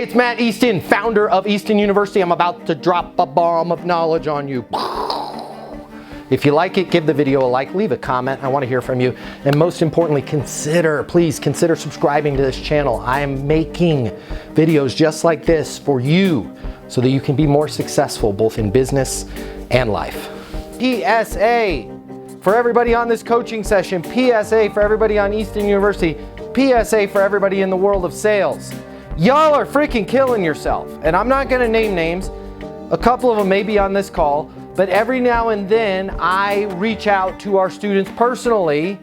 Hey, it's Matt Easton, founder of Easton University. I'm about to drop a bomb of knowledge on you. If you like it, give the video a like, leave a comment. I want to hear from you. And most importantly, please consider subscribing to this channel. I am making videos just like this for you so that you can be more successful both in business and life. PSA for everybody on this coaching session. PSA for everybody on Easton University. PSA for everybody in the world of sales. Y'all are freaking killing yourself. And I'm not going to name names. A couple of them may be on this call. But every now and then I reach out to our students personally,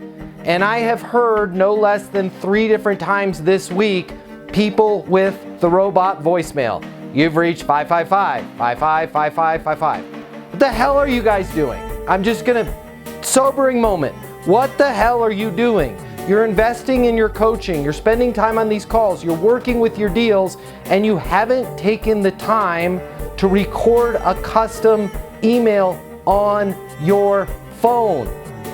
and I have heard no less than 3 different times this week people with the robot voicemail. You've reached 555, 55, 55, 55. What the hell are you guys doing? I'm just gonna, sobering moment. What the hell are you doing? You're investing in your coaching, you're spending time on these calls, you're working with your deals, and you haven't taken the time to record a custom email on your phone.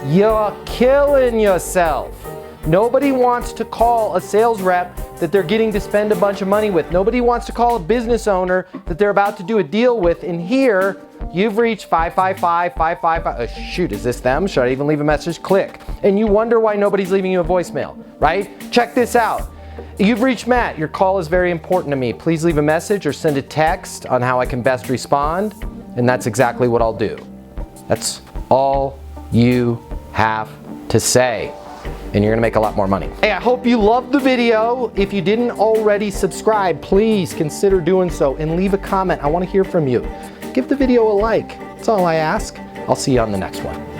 You're killing yourself. Nobody wants to call a sales rep that they're getting to spend a bunch of money with. Nobody wants to call a business owner that they're about to do a deal with. And here, you've reached 555, 555. Oh, shoot, is this them? Should I even leave a message? Click. And you wonder why nobody's leaving you a voicemail, right? Check this out. You've reached Matt. Your call is very important to me. Please leave a message or send a text on how I can best respond. And that's exactly what I'll do. That's all you have to say. And you're gonna make a lot more money. Hey, I hope you loved the video. If you didn't already subscribe, please consider doing so and leave a comment. I wanna hear from you. Give the video a like. That's all I ask. I'll see you on the next one.